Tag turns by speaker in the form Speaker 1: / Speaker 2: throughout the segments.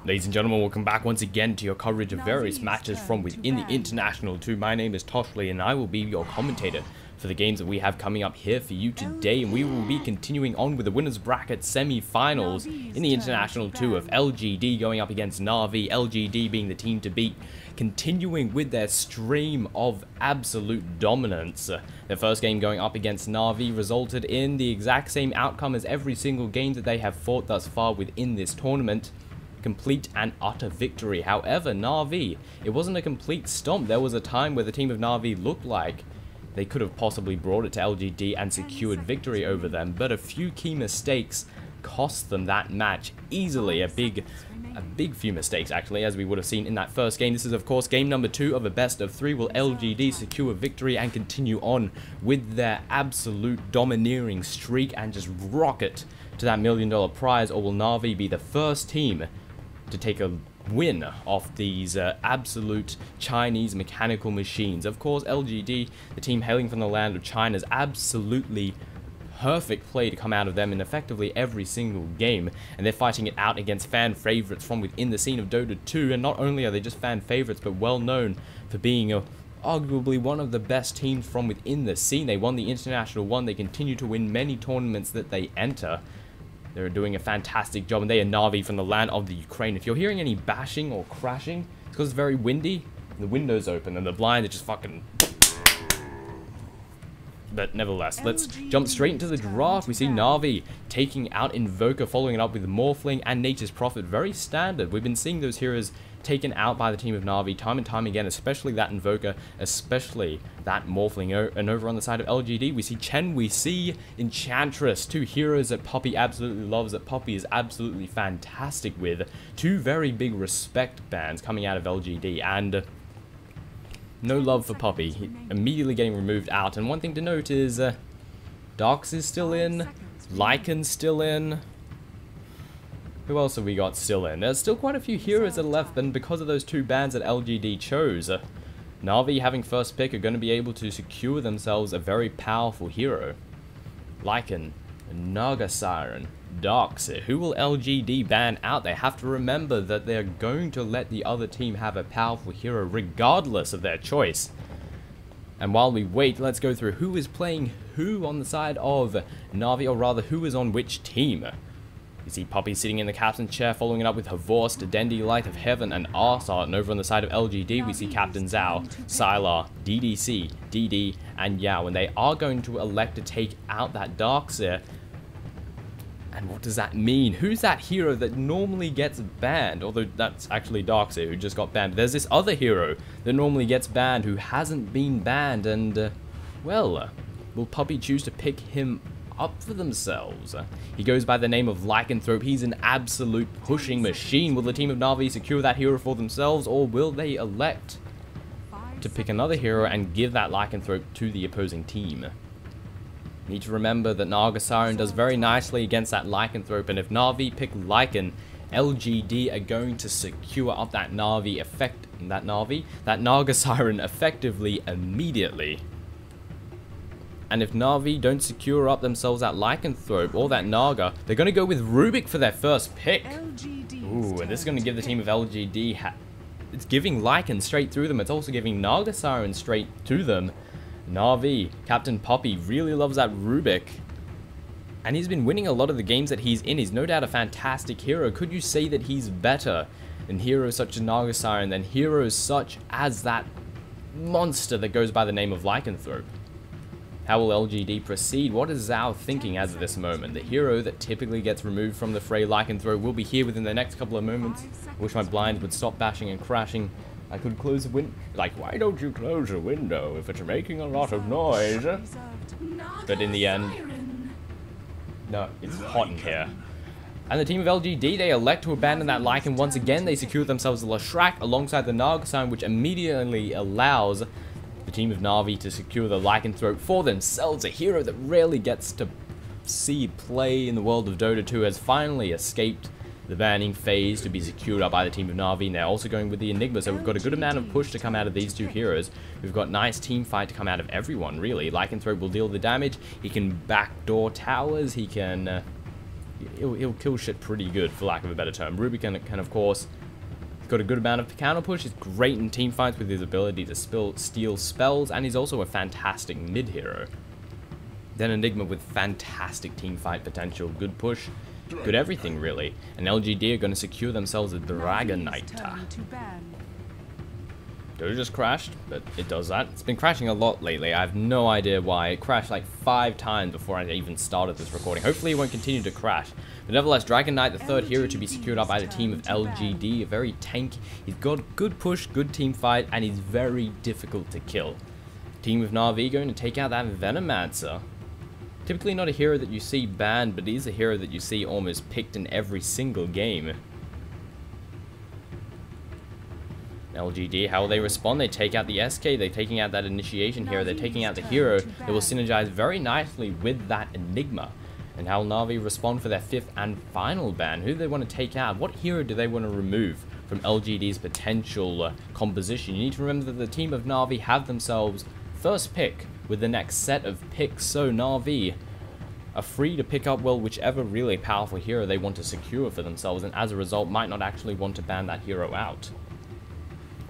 Speaker 1: Ladies and gentlemen, welcome back once again to your coverage of various matches from within the International 2. My name is Toshley and I will be your commentator for the games that we have coming up here for you today. And we will be continuing on with the winners bracket semi-finals in the International 2 of LGD going up against Na'Vi, LGD being the team to beat, continuing with their stream of absolute dominance. Their first game going up against Na'Vi resulted in the exact same outcome as every single game that they have fought thus far within this tournament. Complete and utter victory. However, Na'Vi, it wasn't a complete stomp. There was a time where the team of Na'Vi looked like they could have possibly brought it to LGD and secured victory over them, but a few key mistakes cost them that match easily. A big few mistakes actually, as we would have seen in that first game. This is of course game number 2 of a best of 3. Will LGD secure victory and continue on with their absolute domineering streak and just rocket to that $1 million prize, or will Na'Vi be the first team to take a win off these absolute Chinese mechanical machines? Of course, LGD, the team hailing from the land of China, is absolutely perfect play to come out of them in effectively every single game, and they're fighting it out against fan favorites from within the scene of Dota 2, and not only are they just fan favorites, but well known for being arguably one of the best teams from within the scene. They won the International 1, they continue to win many tournaments that they enter. They're doing a fantastic job, and they are Na'Vi from the land of the Ukraine. If you're hearing any bashing or crashing, it's because it's very windy, and the window's open, and the blinds are just fucking... But nevertheless, let's jump straight into the draft. We see Na'Vi taking out Invoker, following it up with Morphling and Nature's Prophet. Very standard. We've been seeing those heroes taken out by the team of Na'Vi time and time again, especially that Invoker, especially that Morphling. And over on the side of LGD, we see Chen, we see Enchantress, two heroes that Poppy absolutely loves, that Poppy is absolutely fantastic with. Two very big respect bans coming out of LGD, and no love for Poppy, immediately getting removed out. And one thing to note is Darks is still in, Lycan's still in. Who else have we got still in? There's still quite a few heroes that are left, and because of those two bans that LGD chose, Na'Vi having first pick are going to be able to secure themselves a very powerful hero. Lycan, Naga Siren, Darkseer. Who will LGD ban out? They have to remember that they're going to let the other team have a powerful hero regardless of their choice. And while we wait, let's go through who is playing who on the side of Na'Vi, or rather who is on which team. You see Poppy sitting in the captain's chair, following it up with Havorst, Dendi, Light of Heaven, and Arsart. And over on the side of LGD, we see Captain Zhao, Sylar, DDC, DD, and Yao. And they are going to elect to take out that Darkseer. And what does that mean? Who's that hero that normally gets banned? Although that's actually Darkseer who just got banned. There's this other hero that normally gets banned who hasn't been banned. And, well, will Poppy choose to pick him up for themselves? He goes by the name of Lycanthrope. He's an absolute pushing machine. Will the team of Na'Vi secure that hero for themselves, or will they elect to pick another hero and give that Lycanthrope to the opposing team? Need to remember that Naga Siren does very nicely against that Lycanthrope, and if Na'Vi pick Lycan, LGD are going to secure up that Naga Siren effectively immediately. And if Na'Vi don't secure up themselves that Lycanthrope or that Naga, they're going to go with Rubik for their first pick. Ooh, and this is going to give the team of LGD... It's giving Lycan straight through them. It's also giving Naga Siren straight to them. Na'Vi, Captain Poppy, really loves that Rubik. And he's been winning a lot of the games that he's in. He's no doubt a fantastic hero. Could you say that he's better than heroes such as Naga Siren, than heroes such as that monster that goes by the name of Lycanthrope? How will LGD proceed? What is Zhao thinking as of this moment? The hero that typically gets removed from the fray, Lycanthrope, will be here within the next couple of moments. I wish my blinds would stop bashing and crashing. I could close the window. Like, why don't you close the window if it's making a lot of noise? But in the end, no, it's hot in here. And the team of LGD, they elect to abandon that Lycan once again. They secure themselves a Lashrak alongside the Naga Siren, which immediately allows the team of Na'Vi to secure the Lycanthrope for themselves. A hero that rarely gets to see play in the world of Dota 2 has finally escaped the banning phase to be secured up by the team of Na'Vi. And they're also going with the Enigma, so we've got a good amount of push to come out of these two heroes. We've got nice team fight to come out of everyone, really. Lycanthrope will deal the damage. He can backdoor towers. He can he'll kill shit pretty good, for lack of a better term. Rubik can of course, got a good amount of counter push. He's great in team fights with his ability to steal spells, and he's also a fantastic mid hero. Then Enigma with fantastic team fight potential, good push, good everything really. And LGD are going to secure themselves a Dragon Knight. Dota just crashed, but it does that. It's been crashing a lot lately. I have no idea why. It crashed like 5 times before I even started this recording. Hopefully it won't continue to crash. But nevertheless, Dragon Knight, the third hero to be secured up by the team of LGD. A very tanky. He's got good push, good team fight, and he's very difficult to kill. Team of Na'Vi going to take out that Venomancer. Typically not a hero that you see banned, but is a hero that you see almost picked in every single game. LGD, how will they respond? They take out the SK, they're taking out that initiation hero, they're taking out the hero that will synergize very nicely with that Enigma. And how will Na'Vi respond for their 5th and final ban? Who do they want to take out? What hero do they want to remove from LGD's potential composition? You need to remember that the team of Na'Vi have themselves first pick with the next set of picks, so Na'Vi are free to pick up, well, whichever really powerful hero they want to secure for themselves, and as a result might not actually want to ban that hero out.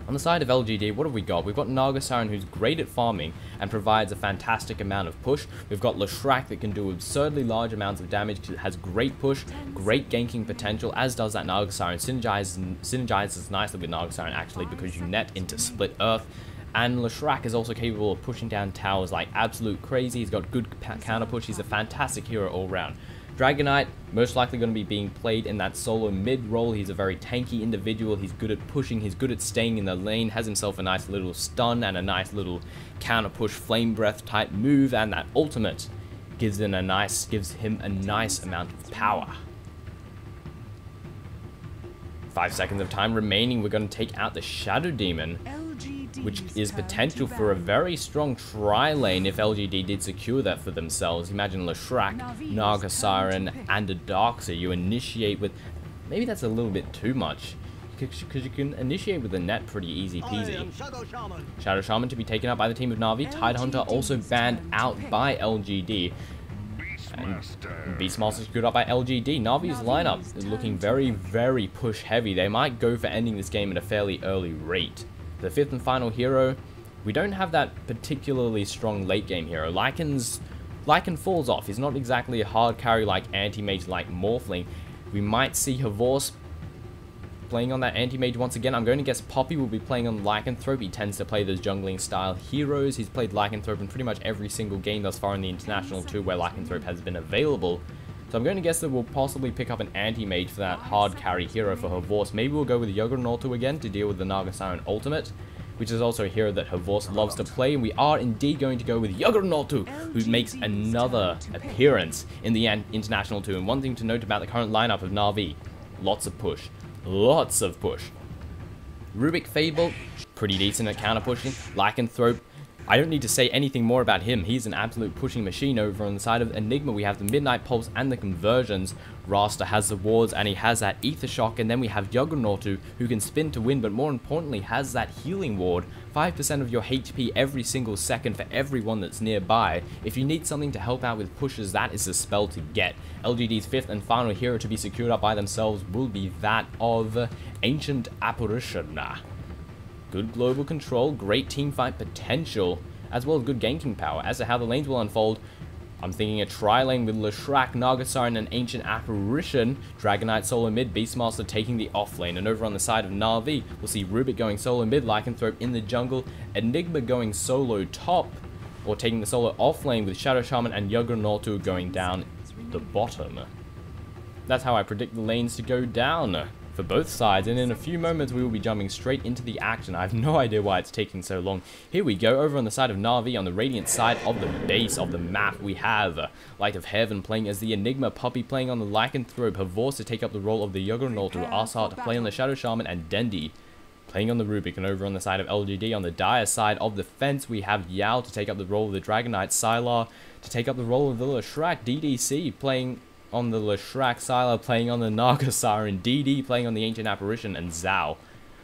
Speaker 1: On the side of LGD, what have we got? We've got Naga Siren, who's great at farming and provides a fantastic amount of push. We've got Leshrac that can do absurdly large amounts of damage, has great push, great ganking potential, as does that Naga Siren. Synergizes nicely with Naga Siren actually, because you net into Split Earth. And Leshrac is also capable of pushing down towers like absolute crazy. He's got good counter push. He's a fantastic hero all around. Dragon Knight, most likely going to be being played in that solo mid role. He's a very tanky individual. He's good at pushing. He's good at staying in the lane. Has himself a nice little stun and a nice little counter push flame breath type move. And that ultimate gives him a nice amount of power. 5 seconds of time remaining. We're going to take out the Shadow Demon, which is potential for a very strong tri-lane if LGD did secure that for themselves. Imagine Leshrac, Naga Siren, and a Darkseer. You initiate with... Maybe that's a little bit too much, because you can initiate with the net pretty easy peasy. Shadow Shaman to be taken out by the team of Na'Vi. Tidehunter also banned out by LGD. And Beastmaster secured up by LGD. Na'Vi's lineup is looking very, very push heavy. They might go for ending this game at a fairly early rate. The 5th and final hero, we don't have that particularly strong late game hero. Lycan falls off. He's not exactly a hard carry like anti-mage like Morphling. We might see Havorce playing on that anti-mage once again. I'm going to guess Poppy will be playing on Lycanthrope. He tends to play those jungling style heroes. He's played Lycanthrope in pretty much every single game thus far in the International 2 where Lycanthrope has been available. So I'm going to guess that we'll possibly pick up an anti-mage for that hard carry hero for Havorce. Maybe we'll go with Juggernaut again to deal with the Naga Siren ultimate, which is also a hero that Havorce loves to play. And we are indeed going to go with Juggernaut, who makes another appearance in the International 2. And one thing to note about the current lineup of Na'Vi, lots of push. Lots of push. Rubik Fable, pretty decent at counter pushing. Lycanthrope, I don't need to say anything more about him. He's an absolute pushing machine. Over on the side of Enigma, we have the Midnight Pulse and the conversions. Rasta has the wards and he has that Ether Shock. And then we have Juggernaut, who can spin to win, but more importantly has that healing ward. 5% of your HP every single second for everyone that's nearby. If you need something to help out with pushes, that is the spell to get. LGD's 5th and final hero to be secured up by themselves will be that of Ancient Apparition. Good global control, great teamfight potential, as well as good ganking power. As to how the lanes will unfold, I'm thinking a tri-lane with Leshrac, Naga Siren, and Ancient Apparition. Dragon Knight solo mid, Beastmaster taking the off lane. And over on the side of Na'Vi, we'll see Rubik going solo mid, Lycanthrope in the jungle, Enigma going solo top, or taking the solo off lane with Shadow Shaman and Juggernaut going down the bottom. That's how I predict the lanes to go down for both sides, and in a few moments we will be jumping straight into the action. I have no idea why it's taking so long. Here we go, over on the side of Na'Vi, on the Radiant side of the base of the map, we have Light of Heaven playing as the Enigma, Puppy playing on the Lycanthrope, Havorce to take up the role of the Juggernaut, Arsart to play on the Shadow Shaman, and Dendi playing on the Rubik. And over on the side of LGD, on the Dire side of the fence, we have Yao to take up the role of the Dragon Knight, Sylar to take up the role of the Leshrac, DDC playing on the Leshrac, Sylar playing on the Naga Siren, DD playing on the Ancient Apparition, and Zhao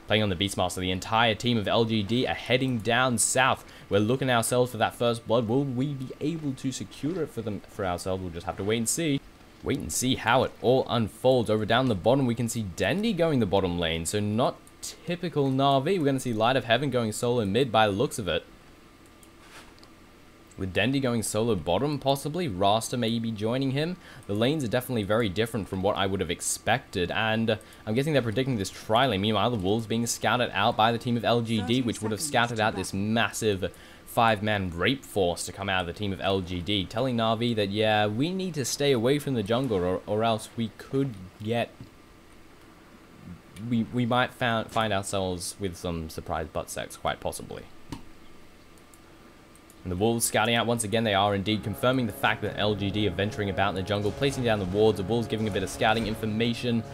Speaker 1: playing on the Beastmaster. The entire team of LGD are heading down south. We're looking ourselves for that first blood. Will we be able to secure it for ourselves? We'll just have to wait and see. Wait and see how it all unfolds. Over down the bottom, we can see Dendy going the bottom lane. So not typical Na'Vi. We're going to see Light of Heaven going solo mid by the looks of it. With Dendy going solo bottom, possibly. Rasta maybe joining him. The lanes are definitely very different from what I would have expected. And I'm guessing they're predicting this tri-lane. Meanwhile, the Wolves being scouted out by the team of LGD, which would have scouted out this massive 5-man rape force to come out of the team of LGD, telling Na'Vi that, yeah, we need to stay away from the jungle or else we could get... We might find ourselves with some surprise butt sex, quite possibly. And the Wolves scouting out once again. They are indeed confirming the fact that LGD are venturing about in the jungle, placing down the wards. The Wolves giving a bit of scouting information,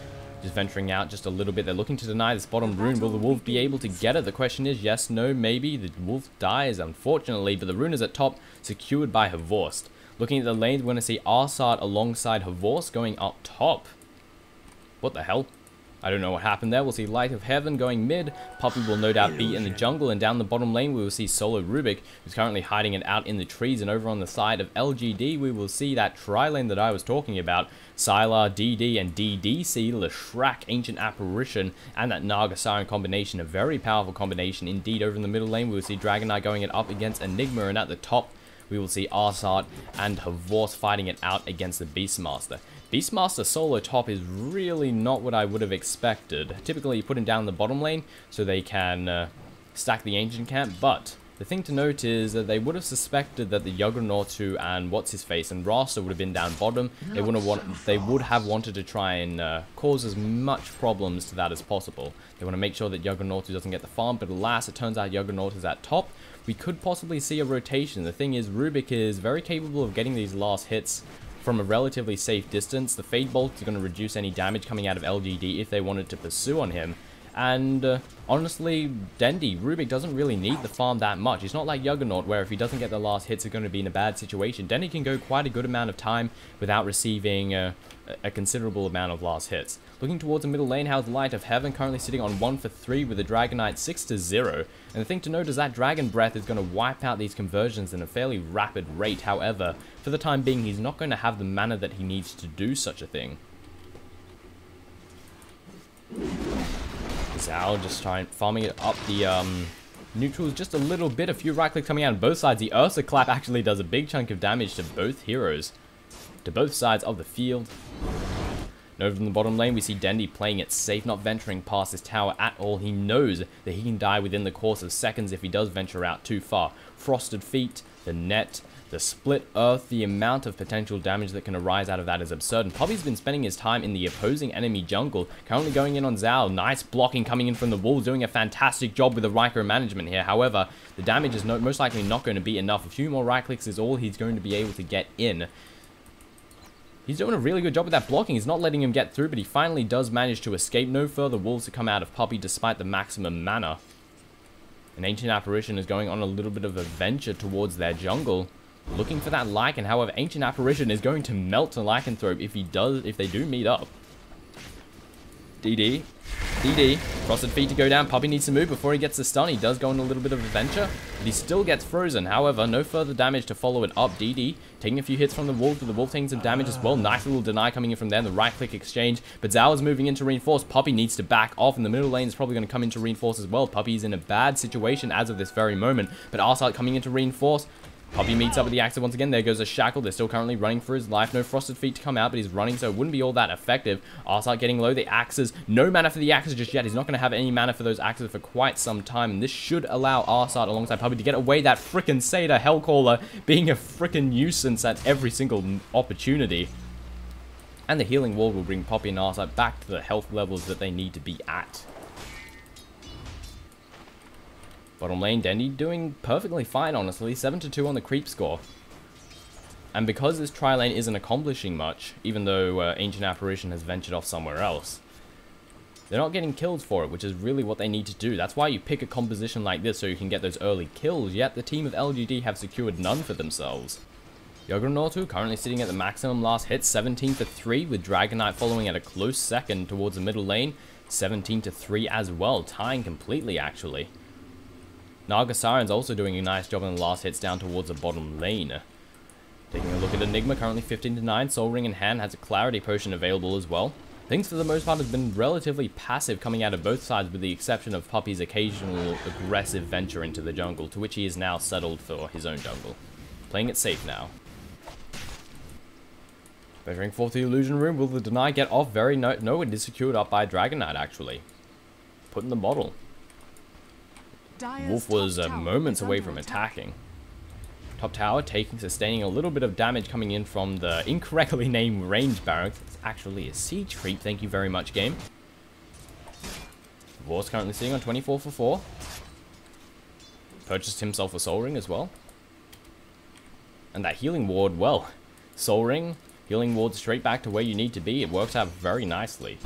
Speaker 1: just venturing out just a little bit. They're looking to deny this bottom rune. Will the Wolf be able to get it? The question is yes, no, maybe. The Wolf dies, unfortunately, but the rune is at top, secured by Havorst. Looking at the lanes, we're going to see Arsart alongside Havorst going up top. What the hell? I don't know what happened there. We'll see Light of Heaven going mid. Puppey will no doubt be in the jungle. And down the bottom lane, we will see Solo Rubik, who's currently hiding it out in the trees. And over on the side of LGD, we will see that tri-lane that I was talking about. Sylar, DD, and DDC, Leshrac, Ancient Apparition, and that Naga Siren combination. A very powerful combination indeed. Over in the middle lane, we will see Dragon Knight going it up against Enigma. And at the top, we will see Arsart and Havorst fighting it out against the Beastmaster. Beastmaster solo top is really not what I would have expected. Typically, you put him down the bottom lane so they can stack the Ancient Camp, but the thing to note is that they would have suspected that the Juggernaut and What's-His-Face and Rasta would have been down bottom. They would have wanted to try and cause as much problems to that as possible. They want to make sure that Juggernaut doesn't get the farm, but alas, it turns out Juggernaut is at top. We could possibly see a rotation. The thing is, Rubik is very capable of getting these last hits from a relatively safe distance. The Fade Bolt is going to reduce any damage coming out of LGD if they wanted to pursue on him. And honestly, Dendy, Rubik doesn't really need the farm that much. It's not like Juggernaut, where if he doesn't get the last hits, it's going to be in a bad situation. Dendy can go quite a good amount of time without receiving a considerable amount of last hits. Looking towards the middle lane, how's Light of Heaven currently sitting on 1 for 3 with the Dragon Knight 6-0. And the thing to note is that Dragon Breath is going to wipe out these conversions in a fairly rapid rate. However, for the time being, he's not going to have the mana that he needs to do such a thing. Zhao just farming it up the neutrals just a little bit. A few right clicks coming out on both sides. The Ursa Clap actually does a big chunk of damage to both heroes, to both sides of the field. And over in the bottom lane, we see Dendy playing it safe, not venturing past this tower at all. He knows that he can die within the course of seconds if he does venture out too far. Frosted Feet, the net, the split earth, the amount of potential damage that can arise out of that is absurd. And Poppy's been spending his time in the opposing enemy jungle, currently going in on Zhao. Nice blocking coming in from the Wolves, doing a fantastic job with the Raikou management here. However, the damage is most likely not going to be enough. A few more right clicks is all he's going to be able to get in. He's doing a really good job with that blocking. He's not letting him get through, but he finally does manage to escape. No further wolves to come out of Poppy despite the maximum mana. An Ancient Apparition is going on a little bit of a venture towards their jungle, looking for that Lycan. However, Ancient Apparition is going to melt a Lycanthrope if they do meet up. DD. Frosted Feet to go down. Puppy needs to move before he gets the stun. He does go on a little bit of a venture, but he still gets frozen. However, no further damage to follow it up. DD taking a few hits from the Wolf, but the Wolf taking some damage as well. Nice little deny coming in from there. The right-click exchange, but Zhao is moving into reinforce. Puppy needs to back off, and the middle lane is probably going to come into reinforce as well. Puppy is in a bad situation as of this very moment, but Arsart coming into reinforce. Puppy meets up with the Axer once again. There goes a Shackle. They're still currently running for his life. No Frosted Feet to come out, but he's running, so it wouldn't be all that effective. Arsart getting low. The Axes. No mana for the Axes just yet. He's not going to have any mana for those Axes for quite some time, and this should allow Arsart alongside Puppy to get away that frickin' Seder Hellcaller being a frickin' nuisance at every single opportunity. And the Healing Wall will bring Puppy and Arsart back to the health levels that they need to be at. Bottom lane, Dendy doing perfectly fine, honestly. 7-2 on the creep score. And because this tri-lane isn't accomplishing much, even though Ancient Apparition has ventured off somewhere else, they're not getting kills for it, which is really what they need to do. That's why you pick a composition like this, so you can get those early kills, yet the team of LGD have secured none for themselves. Juggernaut currently sitting at the maximum last hit, 17-3, with Dragon Knight following at a close second towards the middle lane, 17-3 as well, tying completely actually. Naga Siren's also doing a nice job on the last hits down towards the bottom lane. Taking a look at Enigma, currently 15-9. Soul Ring in hand, has a Clarity Potion available as well. Things for the most part have been relatively passive coming out of both sides, with the exception of Puppy's occasional aggressive venture into the jungle, to which he is now settled for his own jungle. Playing it safe now. Venturing forth to the Illusion Room, will the deny get off? No, it is secured up by Dragon Knight, actually. Put in the bottle. Wolf was moments away from attacking. Top tower sustaining a little bit of damage coming in from the incorrectly named range barracks. It's actually a siege creep. Thank you very much, game. Vor's currently sitting on 24 for 4. Purchased himself a Soul Ring as well. And that healing ward, well, Soul Ring, healing ward straight back to where you need to be. It works out very nicely.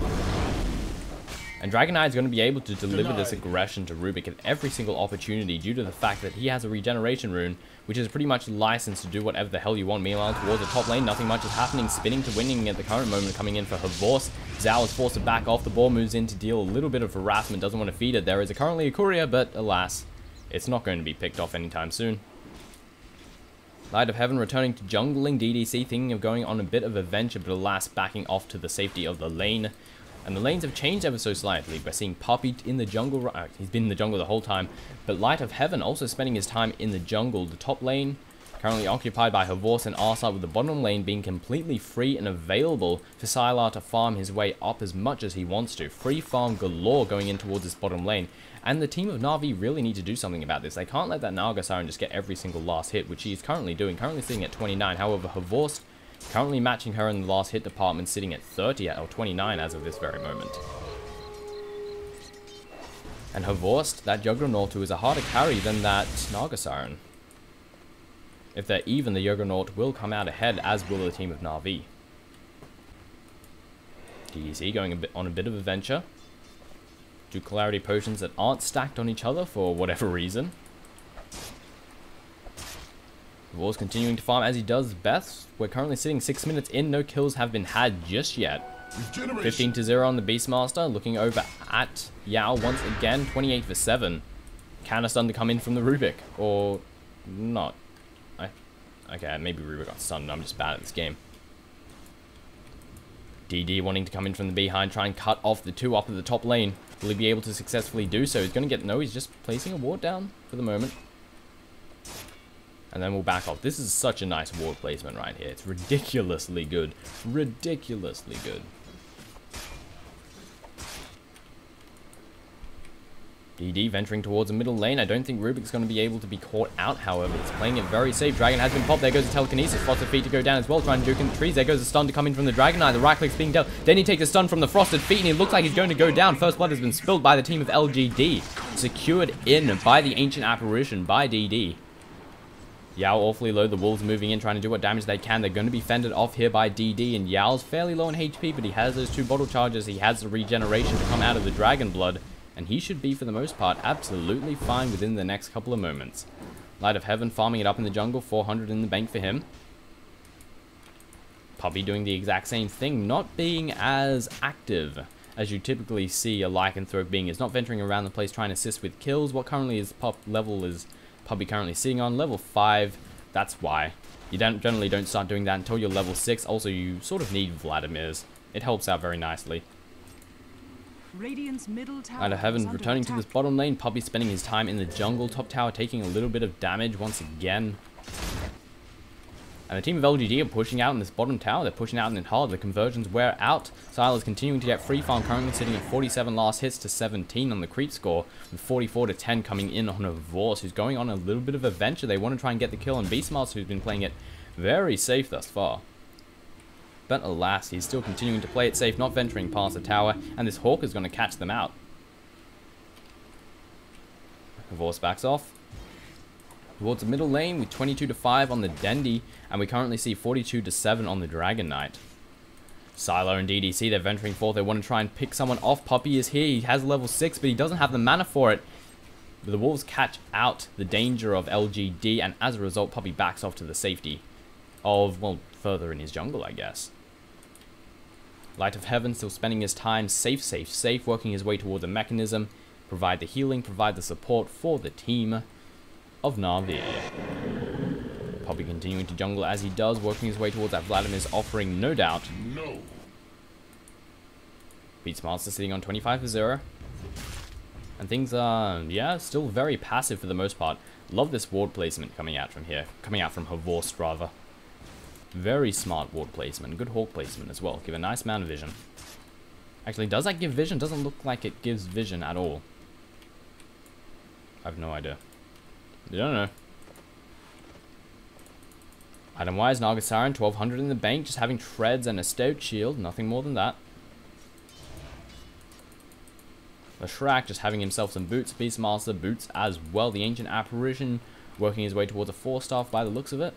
Speaker 1: And Dragon Knight is going to be able to deliver this aggression to Rubik at every single opportunity due to the fact that he has a regeneration rune, which is pretty much licensed to do whatever the hell you want. Meanwhile, towards the top lane, nothing much is happening. Spinning to winning at the current moment coming in for Havorse. Zhao is forced to back off. The ball moves in to deal a little bit of harassment. Doesn't want to feed it. There is currently a courier, but alas, it's not going to be picked off anytime soon. Light of Heaven returning to jungling. DDC thinking of going on a bit of a venture, but alas, backing off to the safety of the lane. And the lanes have changed ever so slightly. We're seeing Puppy in the jungle. He's been in the jungle the whole time. But Light of Heaven also spending his time in the jungle. The top lane currently occupied by Havorse and Arsite, with the bottom lane being completely free and available for Sylar to farm his way up as much as he wants to. Free farm galore going in towards this bottom lane. And the team of Na'Vi really need to do something about this. They can't let that Naga Siren just get every single last hit, which he is currently doing. Currently sitting at 29. However, Havorse currently matching her in the last hit department, sitting at 30 or 29 as of this very moment. And Havorse, that Juggernaut, who is a harder carry than that Naga Siren. If they're even, the Juggernaut will come out ahead, as will the team of Na'Vi. DDC going on a bit of a venture. Two Clarity Potions that aren't stacked on each other for whatever reason. War's continuing to farm as he does best. We're currently sitting 6 minutes in. No kills have been had just yet. 15-0 on the Beastmaster. Looking over at Yao once again. 28 for 7. Counter stun to come in from the Rubik. Or not. Okay, maybe Rubik got stunned. I'm just bad at this game. DD wanting to come in from the behind. Try and cut off the two up at the top lane. Will he be able to successfully do so? He's going to get... No, he's just placing a ward down for the moment. And then we'll back off. This is such a nice ward placement right here. It's ridiculously good. Ridiculously good. DD venturing towards the middle lane. I don't think Rubik's going to be able to be caught out, however. It's playing it very safe. Dragon has been popped. There goes the telekinesis. Frosted Feet to go down as well. Trying to juke in the trees. There goes the stun to come in from the Dragon Eye. The right click's being dealt. Then he takes a stun from the Frosted Feet, and he looks like he's going to go down. First blood has been spilled by the team of LGD. Secured in by the Ancient Apparition by DD. Yao awfully low. The Wolves moving in, trying to do what damage they can. They're going to be fended off here by DD, and Yao's fairly low in HP, but he has those two bottle charges. He has the regeneration to come out of the Dragon Blood, and he should be, for the most part, absolutely fine within the next couple of moments. Light of Heaven farming it up in the jungle. 400 in the bank for him. Puppy doing the exact same thing, not being as active as you typically see a Lycanthrope being. Is not venturing around the place trying to assist with kills. What currently is Puppy currently sitting on? Level 5. That's why. You generally don't start doing that until you're level 6. Also, you sort of need Vladimir's. It helps out very nicely. Light of Heaven returning to this bottom lane. Puppy spending his time in the jungle. Top tower taking a little bit of damage once again. And the team of LGD are pushing out in this bottom tower. They're pushing out in it hard. The conversions wear out. Sylar's continuing to get free farm, currently sitting at 47 last hits to 17 on the creep score, with 44 to 10 coming in on Havorse, who's going on a little bit of a venture. They want to try and get the kill on Beastmaster, who's been playing it very safe thus far. But alas, he's still continuing to play it safe, not venturing past the tower, and this Hawk is going to catch them out. Havorse backs off towards the middle lane with 22 to 5 on the Dendi, and we currently see 42 to 7 on the Dragon Knight. Silo and DDC, they're venturing forth. They want to try and pick someone off. Puppy is here. He has level 6, but he doesn't have the mana for it. But the Wolves catch out the danger of LGD, and as a result, Puppy backs off to the safety of, well, further in his jungle, I guess. Light of Heaven still spending his time safe, working his way toward the mechanism. Provide the healing, provide the support for the team of Na'Vi. Poppy continuing to jungle as he does, working his way towards that Vladimir's offering, no doubt.
Speaker 2: No.
Speaker 1: Beastmaster sitting on 25-0. And things are, yeah, still very passive for the most part. Love this ward placement coming out from here. Coming out from Havorst, rather. Very smart ward placement. Good hawk placement as well. Give a nice amount of vision. Actually, does that give vision? Doesn't look like it gives vision at all. I have no idea. I don't know. Item-wise, Naga Siren, 1200 in the bank. Just having treads and a stout shield. Nothing more than that. The Shrek just having himself some boots. Beastmaster boots as well. The Ancient Apparition working his way towards a 4-staff by the looks of it.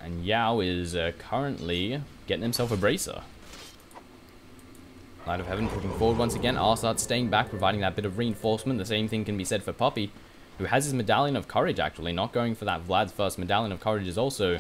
Speaker 1: And Yao is currently getting himself a bracer. Light of Heaven pushing forward once again. Arsart staying back, providing that bit of reinforcement. The same thing can be said for Poppy, who has his Medallion of Courage actually. Not going for that Vlad's first. Medallion of Courage is also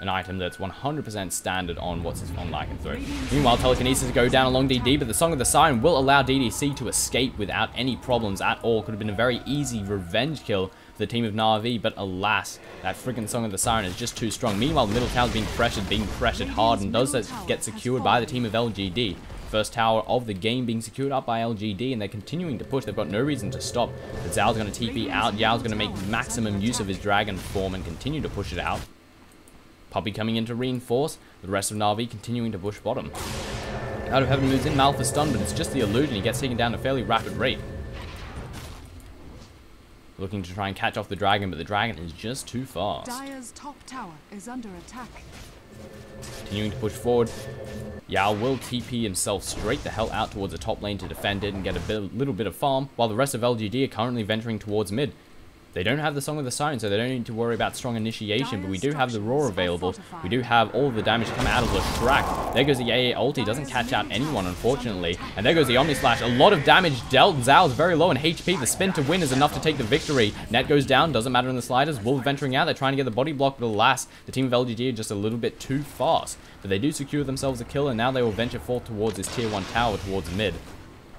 Speaker 1: an item that's 100% standard on what's his on Lycanthrope. Meanwhile, Telekinesis go down along DD, but the Song of the Siren will allow DDC to escape without any problems at all. Could have been a very easy revenge kill for the team of Na'Vi, but alas, that freaking Song of the Siren is just too strong. Meanwhile, the middle tower's being pressured hard, and does get secured by the team of LGD. First tower of the game being secured up by LGD, and they're continuing to push. They've got no reason to stop. But Zhao's going to TP out. Yao's going to make maximum use of his dragon form and continue to push it out. Poppy coming in to reinforce. The rest of Na'Vi continuing to push bottom. Out of Heaven moves in. Malphus stunned, but it's just the illusion. He gets taken down at a fairly rapid rate. Looking to try and catch off the dragon, but the dragon is just too fast.
Speaker 3: Dire's top tower is under attack.
Speaker 1: Continuing to push forward. Yao will TP himself straight the hell out towards the top lane to defend it and get a little bit of farm, while the rest of LGD are currently venturing towards mid. They don't have the Song of the Siren, so they don't need to worry about strong initiation, but we do have the Roar available. We do have all of the damage come out of the Shrek. There goes the AA ulti, doesn't catch out anyone, unfortunately. And there goes the Omni Slash. A lot of damage dealt. Zhao's very low in HP. The spin to win is enough to take the victory. Net goes down, doesn't matter in the sliders. Wolf venturing out, they're trying to get the body block, but alas, the team of LGD are just a little bit too fast. But they do secure themselves a kill, and now they will venture forth towards this tier 1 tower towards mid.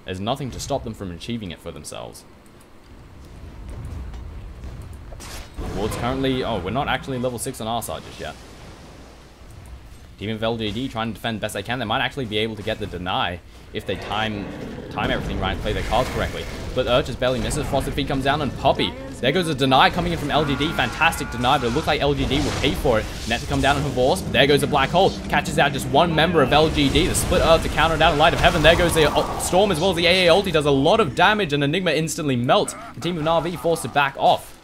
Speaker 1: There's nothing to stop them from achieving it for themselves. Ward's currently... Oh, we're not actually level 6 on our side just yet. Team of LGD trying to defend best they can. They might actually be able to get the deny if they time everything right and play their cards correctly. But Urch just barely misses. Frosted Feet comes down, and Poppy. There goes a deny coming in from LGD. Fantastic deny, but it looks like LGD will pay for it. Net to come down on Havorst. There goes a Black Hole. Catches out just one member of LGD. The Split Earth to counter it out. Light of Heaven. There goes the Storm as well as the AA ulti. Does a lot of damage, and Enigma instantly melts. The team of Na'Vi forced to back off.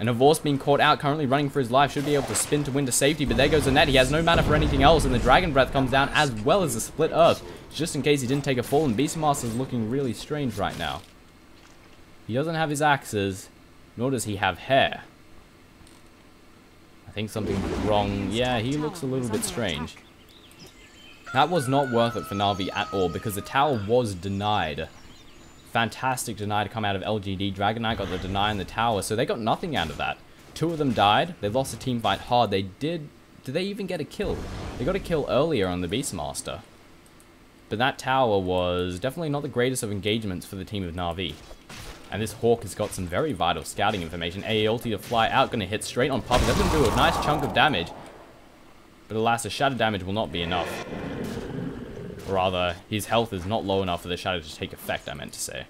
Speaker 1: And Havorst being caught out, currently running for his life, should be able to spin to win to safety, but there goes the net. He has no mana for anything else, and the Dragon Breath comes down as well as the Split Earth, just in case he didn't take a fall, and Beastmaster's looking really strange right now. He doesn't have his axes, nor does he have hair. I think something's wrong. Yeah, he looks a little bit strange. That was not worth it for Na'Vi at all, because the tower was denied. Fantastic deny to come out of LGD. Dragon Knight got the deny in the tower, so they got nothing out of that. 2 of them died. They lost the team fight hard. Did they even get a kill? They got a kill earlier on the Beastmaster. But that tower was definitely not the greatest of engagements for the team of Na'Vi. And this Hawk has got some very vital scouting information. AA ulti to fly out, going to hit straight on Puppy. That's going to do a nice chunk of damage. But alas, the shatter damage will not be enough. Or rather, his health is not low enough for the shadow to take effect, I meant to say.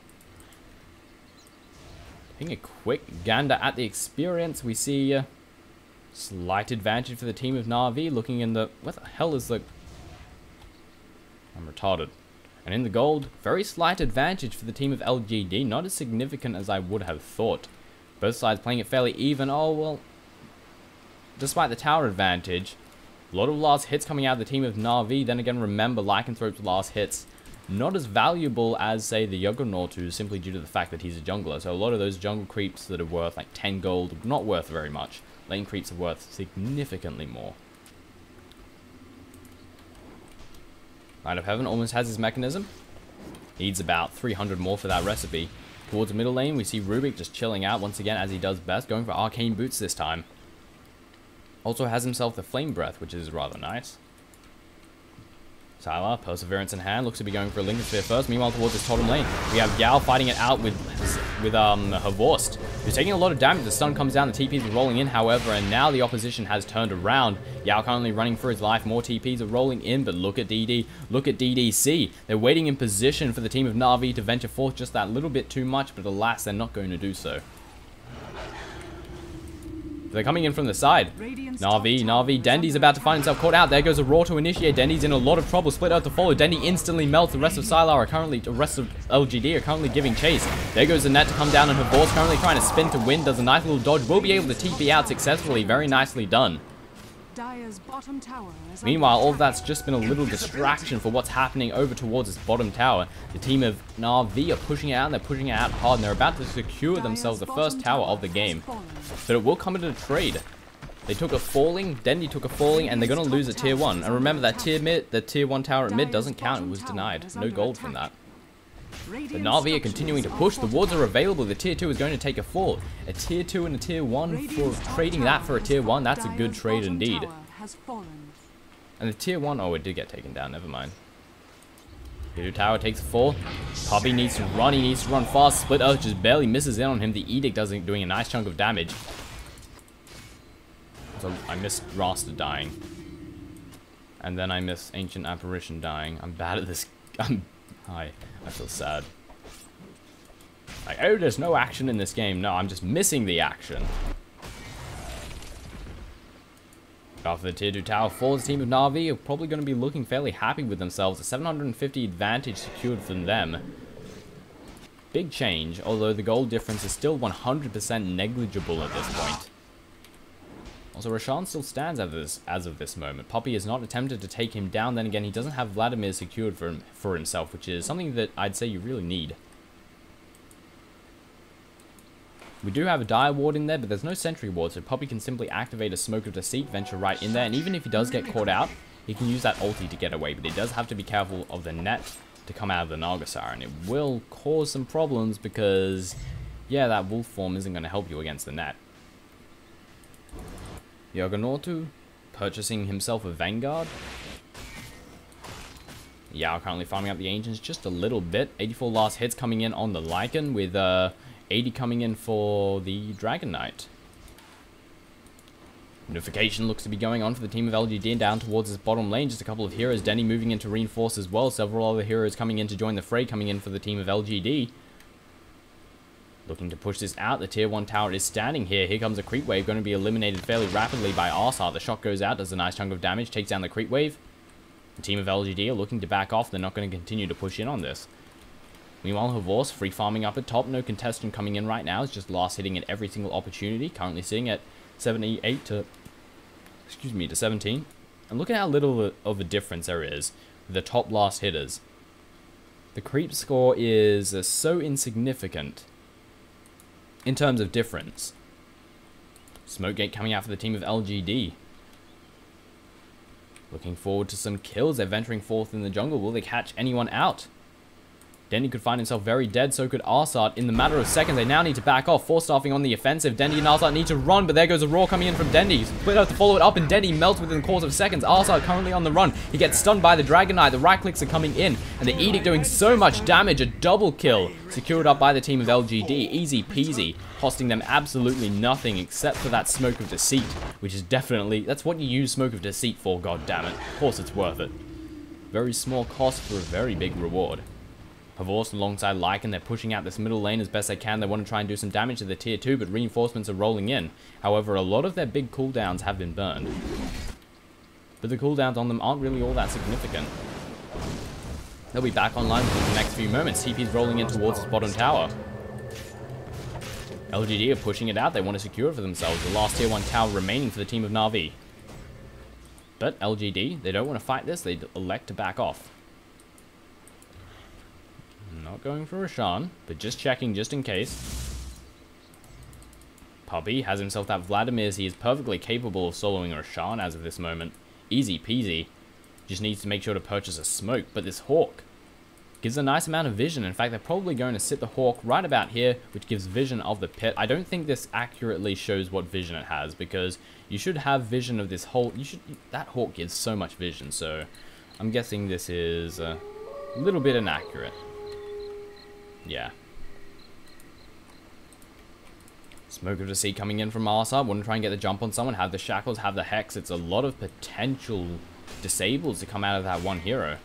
Speaker 1: Taking a quick gander at the experience, we see slight advantage for the team of Na'Vi, looking in the... What the hell is the... I'm retarded. And in the gold, very slight advantage for the team of LGD, not as significant as I would have thought. Both sides playing it fairly even. Oh, well... Despite the tower advantage... A lot of last hits coming out of the team of Na'Vi. Then again, remember, Lycanthrope's last hits not as valuable as, say, the Juggernaut, simply due to the fact that he's a jungler. So a lot of those jungle creeps that are worth like 10 gold, not worth very much. Lane creeps are worth significantly more. Light of Heaven almost has his mechanism. Needs about 300 more for that recipe. Towards the middle lane, we see Rubik just chilling out once again as he does best, going for Arcane Boots this time. Also has himself the Flame Breath, which is rather nice. Sylar, Perseverance in hand, looks to be going for a Linken Sphere first. Meanwhile, towards his bottom lane, we have Yao fighting it out with Havorst. He was taking a lot of damage. The stun comes down, the TPs are rolling in, however, and now the opposition has turned around. Yao currently running for his life. More TPs are rolling in, but look at DD. Look at DDC. They're waiting in position for the team of Na'Vi to venture forth just that little bit too much, but alas, they're not going to do so. They're coming in from the side. Na'Vi, Dendi's about to find himself caught out. There goes a Raw to initiate. Dendi's in a lot of trouble. Split Earth to follow. Dendi instantly melts. The rest of the rest of LGD are currently giving chase. There goes the net to come down, and Havor's currently trying to spin to win. Does a nice little dodge. Will be able to TP out successfully. Very nicely done.
Speaker 3: Dire's bottom tower is
Speaker 1: Meanwhile, all of that's just been a little distraction for what's happening over towards this bottom tower. The team of Na'Vi are pushing it out, and they're pushing it out hard, and they're about to secure themselves the first tower of the game. But it will come into a trade. They took a falling, Dendi took a falling, and they're going to lose a tier 1. And remember that tier 1 tower at mid doesn't count. It was denied. No gold from that. The Na'Vi are continuing to push. The wards are available. The tier 2 is going to take a fall. A tier 2 and a tier 1 for trading that for a tier 1. That's a good trade indeed. And the tier 1, oh, it did get taken down. Never mind. Tier 2 tower takes a fall. Puppy needs to run. He needs to run fast. Split Earth just barely misses in on him. The Edict doing a nice chunk of damage. So I missed Rasta dying. And then I missed Ancient Apparition dying. I'm bad at this. Hi. I feel sad. Like, oh, there's no action in this game. No, I'm just missing the action. After the tier 2 tower falls, the team of Na'Vi are probably going to be looking fairly happy with themselves. A 750 advantage secured from them. Big change, although the gold difference is still 100% negligible at this point. Also, Roshan still stands as of this moment. Poppy has not attempted to take him down. Then again, he doesn't have Vladimir secured for himself, which is something that I'd say you really need. We do have a Dire Ward in there, but there's no Sentry Ward, so Poppy can simply activate a Smoke of Deceit, venture right in there, and even if he does get caught out, he can use that ulti to get away, but he does have to be careful of the net to come out of the Nagasar, and it will cause some problems because, yeah, that wolf form isn't going to help you against the net. Yoganortu purchasing himself a Vanguard. Yao currently farming up the Ancients just a little bit. 84 last hits coming in on the Lycan with 80 coming in for the Dragon Knight. Unification looks to be going on for the team of LGD and down towards this bottom lane. Just a couple of heroes. Denny moving in to reinforce as well. Several other heroes coming in to join the fray, coming in for the team of LGD. Looking to push this out. The tier 1 tower is standing here. Here comes a creep wave. Going to be eliminated fairly rapidly by Arsar. The shot goes out. Does a nice chunk of damage. Takes down the creep wave. The team of LGD are looking to back off. They're not going to continue to push in on this. Meanwhile, Havor's free farming up at top. No contestant coming in right now. It's just last hitting at every single opportunity. Currently sitting at 78 to 17. And look at how little of a difference there is with the top last hitters. The creep score is so insignificant in terms of difference. Smokegate coming out for the team of LGD. Looking forward to some kills. They're venturing forth in the jungle. Will they catch anyone out? Dendy could find himself very dead, so could Arsart. In the matter of seconds, they now need to back off. Force-staffing on the offensive. Dendy and Arsart need to run, but there goes a roar coming in from Dendy. Split out to follow it up, and Dendy melts within the course of seconds. Arsart currently on the run. He gets stunned by the Dragon Knight. The right clicks are coming in, and the Edict doing so much damage. A double kill secured up by the team of LGD. Easy peasy, costing them absolutely nothing except for that Smoke of Deceit, which is definitely, that's what you use Smoke of Deceit for, goddammit. Of course it's worth it. Very small cost for a very big reward. Havor's alongside Lycan, they're pushing out this middle lane as best they can. They want to try and do some damage to the tier 2, but reinforcements are rolling in. However, a lot of their big cooldowns have been burned. But the cooldowns on them aren't really all that significant. They'll be back online within the next few moments. TP's rolling in towards this bottom tower. LGD are pushing it out. They want to secure it for themselves. The last tier 1 tower remaining for the team of Na'Vi. But LGD, they don't want to fight this. They elect to back off. Not going for Roshan, but just checking just in case. Puppy has himself that Vladimir's. He is perfectly capable of soloing Roshan as of this moment. Easy peasy. Just needs to make sure to purchase a smoke. But this Hawk gives a nice amount of vision. In fact, they're probably going to sit the Hawk right about here, which gives vision of the pit. I don't think this accurately shows what vision it has, because you should have vision of this whole... that Hawk gives so much vision, so I'm guessing this is a little bit inaccurate. Yeah. Smoke of the Sea coming in from our side. Want to try and get the jump on someone. Have the shackles, have the hex. It's a lot of potential disables to come out of that one hero.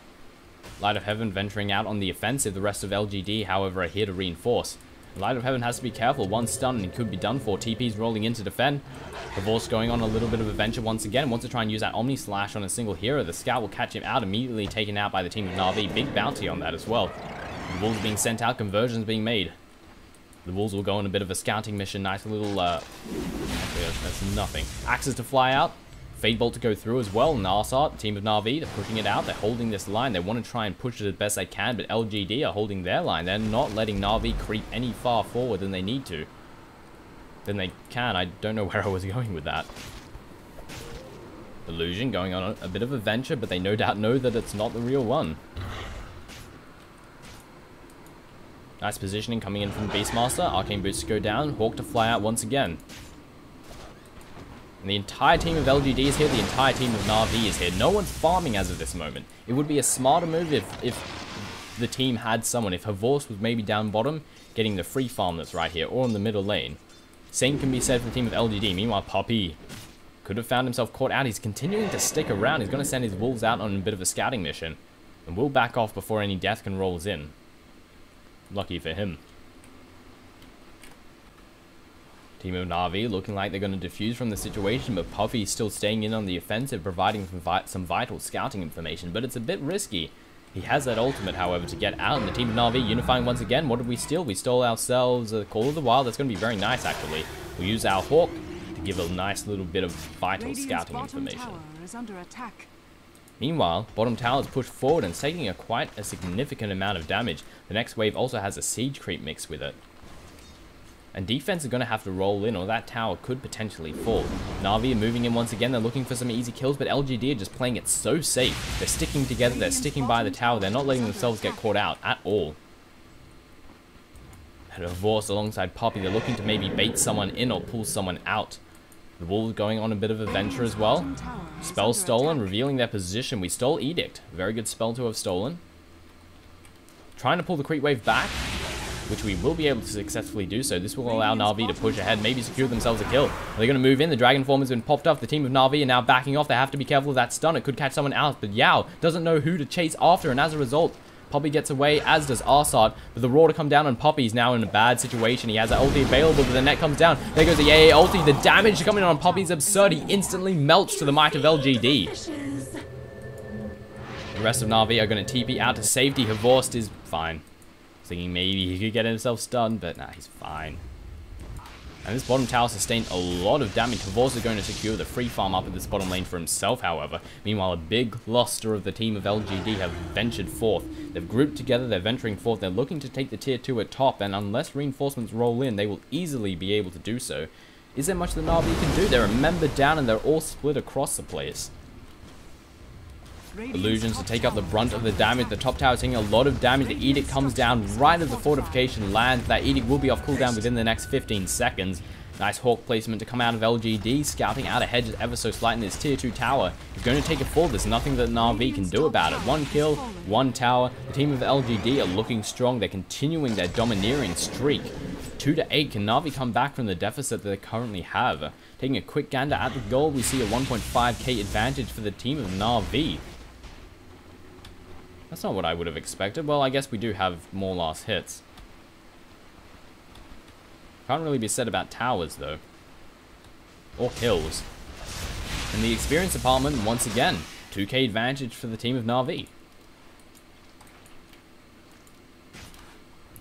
Speaker 1: Light of Heaven venturing out on the offensive. The rest of LGD, however, are here to reinforce. Light of Heaven has to be careful. One stun and he could be done for. TP's rolling in to defend. Divorce going on a little bit of a venture once again. Wants to try and use that Omni Slash on a single hero. The Scout will catch him out, immediately taken out by the team of Na'Vi. Big bounty on that as well. The Wolves being sent out, conversions being made. The Wolves will go on a bit of a scouting mission. Nice little, that's nothing. Axes to fly out. Fade Bolt to go through as well. Narsat, the team of Na'Vi, they're pushing it out. They're holding this line. They want to try and push it as best they can, but LGD are holding their line. They're not letting Na'Vi creep any far forward than they need to. Than they can. I don't know where I was going with that. Illusion going on a bit of a venture, but they no doubt know that it's not the real one. Nice positioning coming in from Beastmaster. Arcane Boots to go down. Hawk to fly out once again. And the entire team of LGD is here. The entire team of Na'Vi is here. No one's farming as of this moment. It would be a smarter move if the team had someone. If Havorce was maybe down bottom, getting the free farm that's right here, or in the middle lane. Same can be said for the team of LGD. Meanwhile, Poppy could have found himself caught out. He's continuing to stick around. He's going to send his wolves out on a bit of a scouting mission. And will back off before any death can rolls in. Lucky for him. Team of Na'Vi looking like they're going to defuse from the situation, but Puffy's still staying in on the offensive, providing some vital scouting information, but it's a bit risky. He has that ultimate, however, to get out, and the team of Na'Vi unifying once again. What did we steal? We stole ourselves a Call of the Wild. That's going to be very nice, actually. We'll use our Hawk to give a nice little bit of vital scouting information.
Speaker 3: Tower is under attack.
Speaker 1: Meanwhile, bottom tower is pushed forward and taking quite a significant amount of damage. The next wave also has a siege creep mixed with it. And defense is going to have to roll in, or that tower could potentially fall. Na'Vi are moving in once again. They're looking for some easy kills, but LGD are just playing it so safe. They're sticking together. They're sticking by the tower. They're not letting themselves get caught out at all. And Havorce alongside Poppy. They're looking to maybe bait someone in or pull someone out. The Wolves going on a bit of a venture as well. Spell stolen, revealing their position. We stole Edict. Very good spell to have stolen. Trying to pull the creep wave back, which we will be able to successfully do so. This will allow Na'Vi to push ahead, maybe secure themselves a kill. They're going to move in. The Dragon Form has been popped off. The team of Na'Vi are now backing off. They have to be careful of that stun. It could catch someone out, but Yao doesn't know who to chase after, and as a result, Poppy gets away, as does Arsad. But the Roar to come down on Poppy's now in a bad situation. He has that ulti available, but the net comes down. There goes the AA ulti. The damage coming on Poppy's absurd. He instantly melts to the might of LGD. The rest of Na'Vi are going to TP out to safety. Havorst is fine. Thinking maybe he could get himself stunned, but nah, he's fine. And this bottom tower sustained a lot of damage. Havorst is going to secure the free farm up at this bottom lane for himself, however. Meanwhile, a big luster of the team of LGD have ventured forth. They've grouped together, they're venturing forth, they're looking to take the tier 2 at top, and unless reinforcements roll in, they will easily be able to do so. Is there much that Na'Vi can do? They're a member down and they're all split across the place. Illusions to take up the brunt of the damage. The top tower is taking a lot of damage. The Edict comes down right as the fortification lands. That Edict will be off cooldown within the next 15 seconds. Nice Hawk placement to come out of LGD. Scouting out ahead ever so slightly in this tier 2 tower. He's going to take a fall. There's nothing that Na'Vi can do about it. One kill, one tower. The team of LGD are looking strong. They're continuing their domineering streak. 2 to 8. Can Na'Vi come back from the deficit that they currently have? Taking a quick gander at the goal, we see a 1.5k advantage for the team of Na'Vi. That's not what I would have expected. Well, I guess we do have more last hits. Can't really be said about towers, though. Or kills. In the experience department, once again, 2k advantage for the team of Na'Vi.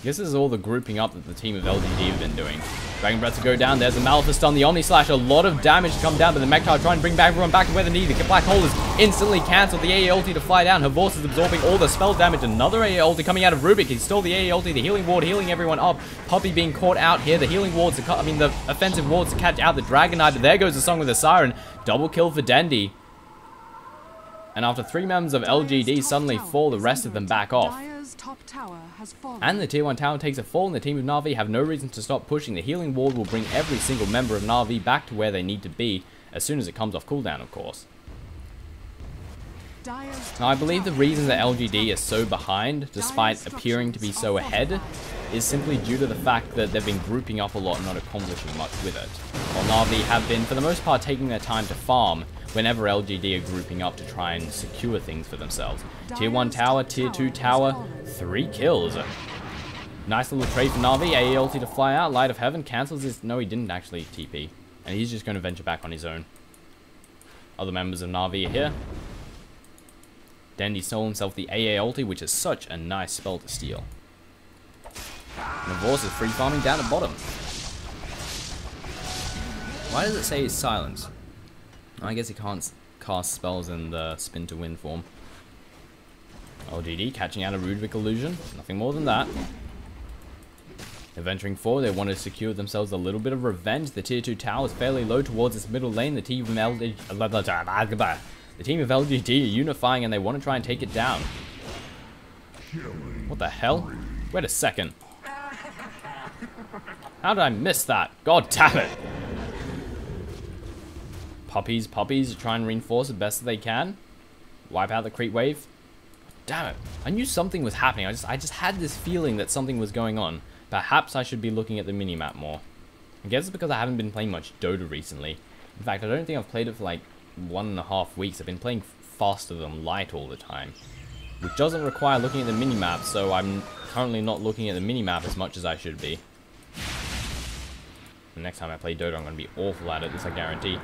Speaker 1: This is all the grouping up that the team of LGD have been doing. Dragon Breath to go down. There's a Maleficent on the Omni Slash. A lot of damage to come down, but the Mechtar trying to bring back everyone back to where they need. The Black Hole is instantly cancelled. The AA ulti to fly down. Havorce is absorbing all the spell damage. Another AA ulti coming out of Rubik. He stole the AA ulti. The healing ward healing everyone up. Poppy being caught out here. The healing wards, the offensive wards to catch out the Dragon Knight. But there goes the Song with the Siren. Double kill for Dendi. And after 3 members of LGD suddenly fall, the rest of them back off. And the tier 1 tower takes a fall, and the team of Na'Vi have no reason to stop pushing. The healing ward will bring every single member of Na'Vi back to where they need to be, as soon as it comes off cooldown, of course.
Speaker 3: Dire's
Speaker 1: Now, I believe the reason that LGD is so behind, despite appearing to be so ahead, is simply due to the fact that they've been grouping up a lot and not accomplishing much with it. While Na'Vi have been, for the most part, taking their time to farm whenever LGD are grouping up to try and secure things for themselves. Tier 1 tower, Tier 2 tower, 3 kills. Nice little trade for Na'Vi, AE ulti to fly out, Light of Heaven cancels his... No, he didn't actually TP. And he's just going to venture back on his own. Other members of Na'Vi are here. Dandy stole himself the AA ulti, which is such a nice spell to steal. And Vorce is free farming down at bottom. Why does it say he's silent? I guess he can't cast spells in the spin to win form. LGD catching out a Rudvik illusion. Nothing more than that. They're venturing forward. They want to secure themselves a little bit of revenge. The tier 2 tower is fairly low towards its middle lane. The team of LGD are unifying and they want to try and take it down. What the hell? Wait a second. How did I miss that? God damn it. Puppies try and reinforce the best that they can. Wipe out the creep wave. Damn it. I knew something was happening. I just had this feeling that something was going on. Perhaps I should be looking at the minimap more. I guess it's because I haven't been playing much Dota recently. In fact, I don't think I've played it for like 1.5 weeks. I've been playing faster than light all the time, which doesn't require looking at the minimap, so I'm currently not looking at the minimap as much as I should be. The next time I play Dota, I'm going to be awful at it, this I guarantee.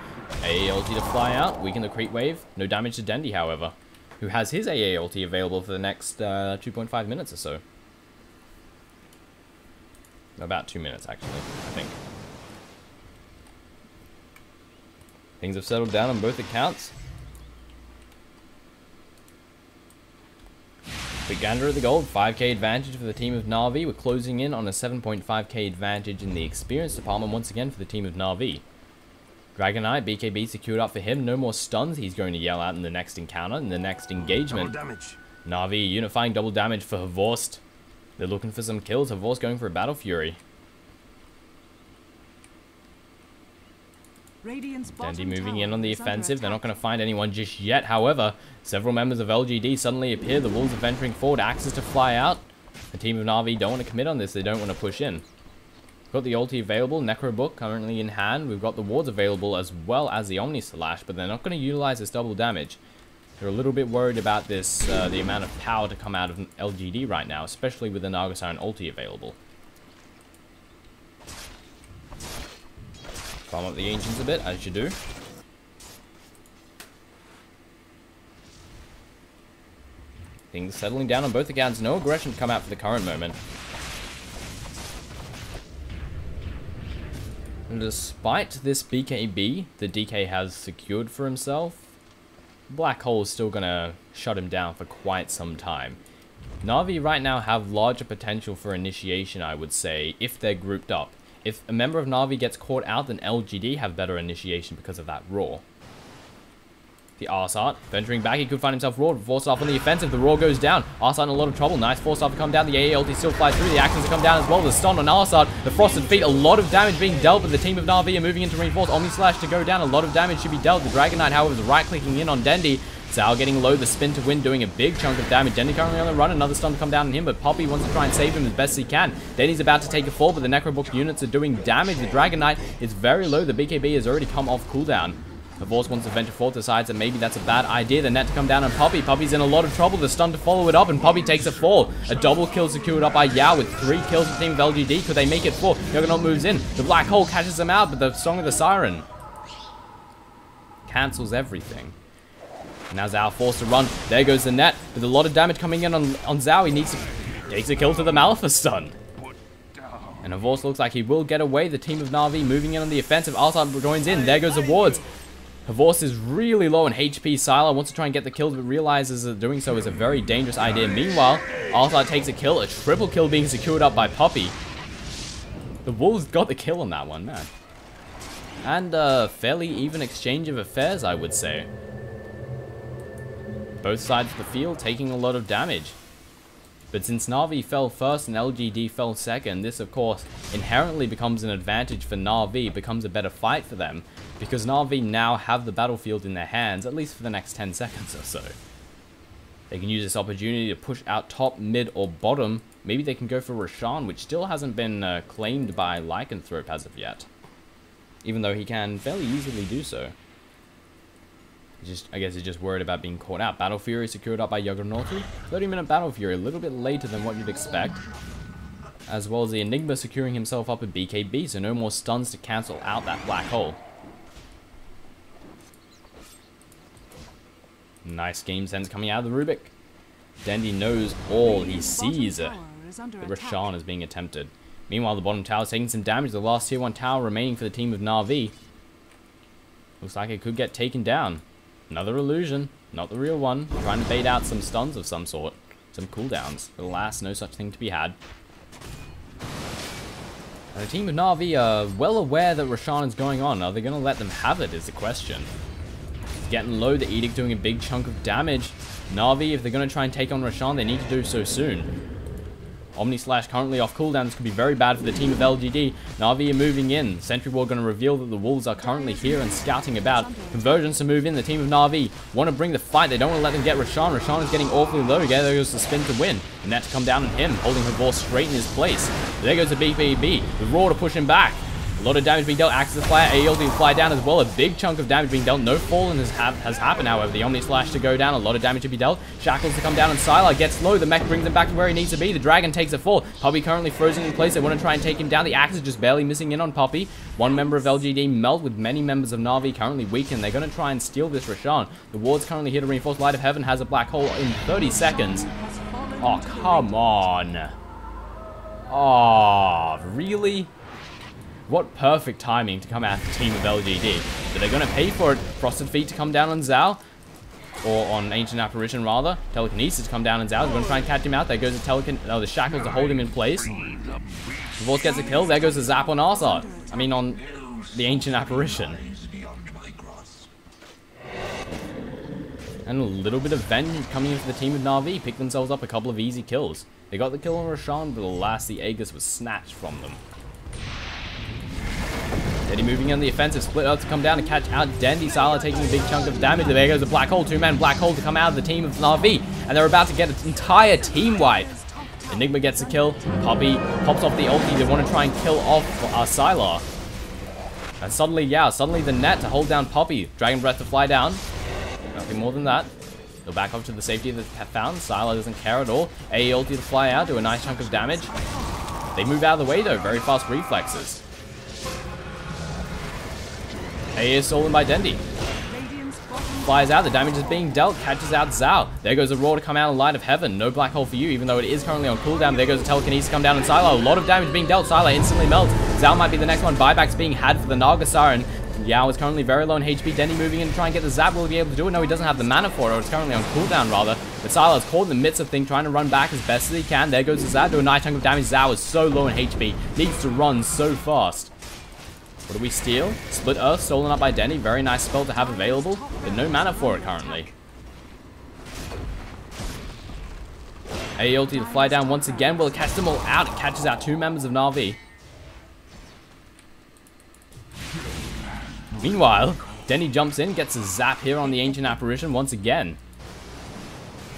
Speaker 1: AA ulti to fly out, weaken the creep wave. No damage to Dendy, however, who has his AA ulti available for the next 2.5 minutes or so. About 2 minutes, actually, I think. Things have settled down on both accounts. Big gander of the gold, 5k advantage for the team of Na'Vi. We're closing in on a 7.5k advantage in the experience department once again for the team of Na'Vi. Dragon Knight, BKB secured up for him. No more stuns he's going to yell out in the next encounter, in the next engagement. Na'Vi unifying double damage for Havorst. They're looking for some kills. Havorst going for a Battle Fury. Dandy moving in on the offensive. They're not going to find anyone just yet. However, several members of LGD suddenly appear. The Wolves are venturing forward. Axes to fly out. The team of Na'Vi don't want to commit on this. They don't want to push in. Got the ulti available. Necro Book currently in hand. We've got the wards available as well as the Omni Slash, but they're not going to utilize this double damage. They're a little bit worried about this, the amount of power to come out of LGD right now, especially with the Naga Siren ulti available. Farm up the Ancients a bit, as you do. Things settling down on both accounts. No aggression to come out for the current moment. And despite this BKB that DK has secured for himself, Black Hole is still going to shut him down for quite some time. Na'Vi right now have larger potential for initiation, I would say, if they're grouped up. If a member of Na'Vi gets caught out, then LGD have better initiation because of that roar. The Arsart venturing back, he could find himself roared. Forced off on the offensive, the roar goes down. Arsart in a lot of trouble. Nice force off to come down. The AA ulti still flies through. The actions to come down as well. The stun on Arsart. The Frosted Feet, a lot of damage being dealt, but the team of Na'Vi are moving into reinforce. Omni Slash to go down. A lot of damage should be dealt. The Dragon Knight, however, is right-clicking in on Dendy. Zao getting low, the spin to win, doing a big chunk of damage. Dendy currently on the run, another stun to come down on him, but Poppy wants to try and save him as best he can. Dendy's about to take a fall, but the Necrobook units are doing damage. The Dragon Knight is very low. The BKB has already come off cooldown. Havorst wants to venture forward, decides that maybe that's a bad idea. The net to come down on Poppy. Poppy's in a lot of trouble. The stun to follow it up, and Poppy takes a fall. A double kill secured up by Yao with 3 kills for the team of LGD. Could they make it 4? Juggernaut moves in. The Black Hole catches them out, but the Song of the Siren cancels everything. Now Zao forced to run. There goes the net. With a lot of damage coming in on Zao, he needs to takes a kill to the Malphite stun. And Havorst looks like he will get away. The team of Na'Vi moving in on the offensive. Arsart joins in. There goes the wards. Havorst is really low on HP. Sylar wants to try and get the kills, but realizes that doing so is a very dangerous idea. Meanwhile, Arsart takes a kill. A triple kill being secured up by Poppy. The Wolves got the kill on that one, man. And a fairly even exchange of affairs, I would say. Both sides of the field taking a lot of damage. But since Na'Vi fell first and LGD fell second, this of course inherently becomes an advantage for Na'Vi, becomes a better fight for them, because Na'Vi now have the battlefield in their hands, at least for the next 10 seconds or so. They can use this opportunity to push out top, mid, or bottom. Maybe they can go for Roshan, which still hasn't been claimed by Lycanthrope as of yet. Even though he can fairly easily do so. I guess he's just worried about being caught out. Battle Fury secured up by Juggernaut. 30-minute Battle Fury, a little bit later than what you'd expect. As well as the Enigma securing himself up with BKB, so no more stuns to cancel out that black hole. Nice game sense coming out of the Rubik. Dendi knows all. He sees that Roshan is being attempted. Meanwhile, the bottom tower is taking some damage. The last tier 1 tower remaining for the team of Na'Vi. Looks like it could get taken down. Another illusion, not the real one. Trying to bait out some stuns of some sort. Some cooldowns. But alas, no such thing to be had. And the team of Na'Vi are well aware that Roshan is going on. Are they going to let them have it is the question. It's getting low. The Edict doing a big chunk of damage. Na'Vi, if they're going to try and take on Roshan, they need to do so soon. Omni Slash currently off cooldown. This could be very bad for the team of LGD. Na'Vi are moving in. Sentry Ward going to reveal that the Wolves are currently here and scouting about. Conversions to move in. The team of Na'Vi want to bring the fight. They don't want to let them get Roshan. Roshan is getting awfully low. There goes the spin to win. And that to come down on him, holding her ball straight in his place. There goes the BPB. The Raw to push him back. A lot of damage being dealt. Axis Flyer, AEL to fly down as well. A big chunk of damage being dealt. No fallen has happened, however. The Omni Slash to go down. A lot of damage to be dealt. Shackles to come down, and Sylar gets low. The mech brings him back to where he needs to be. The Dragon takes a fall. Puppy currently frozen in place. They want to try and take him down. The Axe is just barely missing in on Puppy. One member of LGD melt with many members of Na'Vi currently weakened. They're going to try and steal this Roshan. The Ward's currently here to reinforce. Light of Heaven has a black hole in 30 seconds. Oh, come on. Oh, really? What perfect timing to come out of the team of LGD. But they're going to pay for it. Frosted Feet to come down on Zhao. Or on Ancient Apparition, rather. Telekinesis to come down on Zhao. They're going to try and catch him out. There goes the Shackles to hold him in place. Divorce gets a kill. There goes the Zap on Arsad. I mean, on the Ancient Apparition. And a little bit of vengeance coming in for the team of Na'Vi. Pick themselves up a couple of easy kills. They got the kill on Roshan, but alas, the Aegis was snatched from them. Dendi moving on the offensive, Split Earth to come down and catch out Dendi. Sylar taking a big chunk of damage. There goes the black hole, 2-man black hole to come out of the team of Na'Vi. And they're about to get an entire team wipe. Enigma gets the kill. Puppy pops off the ulti. They want to try and kill off Sylar. And suddenly the net to hold down Puppy. Dragon Breath to fly down. Nothing more than that. They'll back off to the safety that they have found. Sylar doesn't care at all. AE ulti to fly out, do a nice chunk of damage. They move out of the way though, very fast reflexes. AE is stolen by Dendi. Flies out, the damage is being dealt, catches out Zhao. There goes the Raw to come out of Light of Heaven. No black hole for you, even though it is currently on cooldown. There goes the Telekinesis to come down on Sylar. A lot of damage being dealt. Sylar instantly melts. Zhao might be the next one. Buybacks being had for the Naga Siren. Yao is currently very low in HP. Dendi moving in to try and get the Zap. Will he be able to do it? No, he doesn't have the mana for it. Or it's currently on cooldown, rather. But Sylar is caught in the midst of things, trying to run back as best as he can. There goes the Zap. Do a nice chunk of damage. Zhao is so low in HP. Needs to run so fast. What do we steal? Split Earth, stolen up by Dendi. Very nice spell to have available, but no mana for it currently. AE ulti to fly down once again. Will it catch them all out? It catches out 2 members of Na'Vi. Meanwhile, Dendi jumps in, gets a zap here on the Ancient Apparition once again.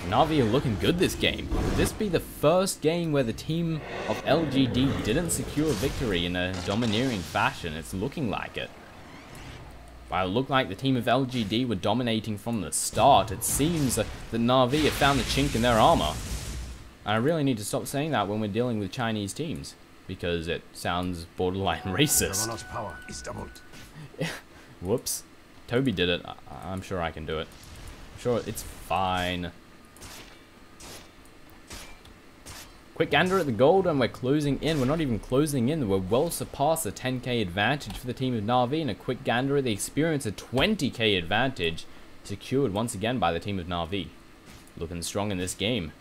Speaker 1: Na'Vi are looking good this game. Could this be the first game where the team of LGD didn't secure a victory in a domineering fashion? It's looking like it. While it looked like the team of LGD were dominating from the start, it seems that Na'Vi have found the chink in their armor. And I really need to stop saying that when we're dealing with Chinese teams, because it sounds borderline racist.
Speaker 2: Power is doubled.
Speaker 1: Whoops. Toby did it. I'm sure I can do it. I'm sure it's fine. Quick gander at the gold, and we're closing in. We're not even closing in. We're well surpassed the 10k advantage for the team of Na'Vi, and a quick gander at the experience, a 20k advantage secured once again by the team of Na'Vi. Looking strong in this game.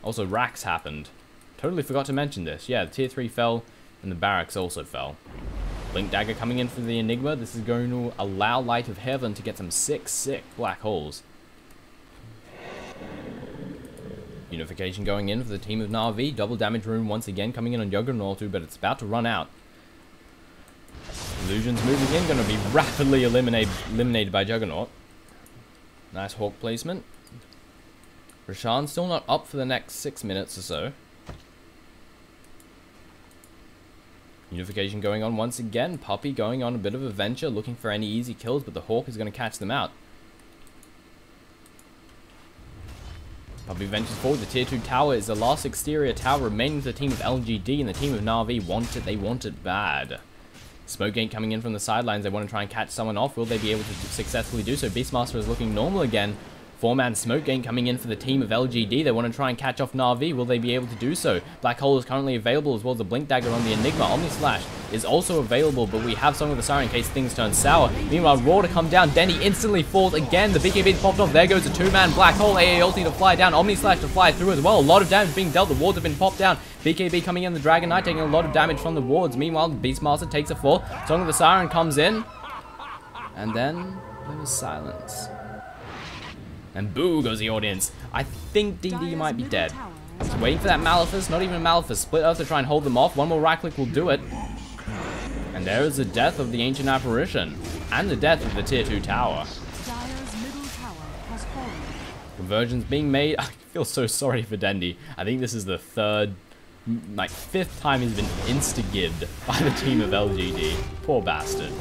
Speaker 1: Also, racks happened. Totally forgot to mention this. Yeah, the tier 3 fell, and the barracks also fell. Blink Dagger coming in for the Enigma. This is going to allow Light of Heaven to get some sick black holes. Unification going in for the team of Na'Vi. Double damage rune once again coming in on Juggernaut, but it's about to run out. Illusions moving in, going to be rapidly eliminated by Juggernaut. Nice Hawk placement. Roshan still not up for the next 6 minutes or so. Unification going on once again. Puppey going on a bit of a venture, looking for any easy kills, but the Hawk is going to catch them out. Puppey ventures forward. The tier 2 tower is the last exterior tower remaining to the team of LGD, and the team of Na'Vi want it. They want it bad. Smoke Gate coming in from the sidelines. They want to try and catch someone off. Will they be able to successfully do so? Beastmaster is looking normal again. 4-man Smoke Gate coming in for the team of LGD. They want to try and catch off Na'Vi. Will they be able to do so? Black Hole is currently available, as well as the Blink Dagger on the Enigma. Omni Slash is also available, but we have Song of the Siren in case things turn sour. Meanwhile, Raw to come down. Denny instantly falls again. The BKB popped off. There goes a 2-man Black Hole. AA ulti to fly down. Omni Slash to fly through as well. A lot of damage being dealt. The wards have been popped down. BKB coming in. The Dragon Knight taking a lot of damage from the wards. Meanwhile, Beastmaster takes a fall. Song of the Siren comes in. And then there was silence. And boo goes the audience. I think DD might be dead. He's waiting for that Malefice. Not even a Malefice. Split Earth to try and hold them off. One more right click will do it. And there is the death of the Ancient Apparition. And the death of the tier 2 tower. Conversions being made. I feel so sorry for Dendi. I think this is the fifth time he's been insta-gibbed by the team of LGD. Poor bastard.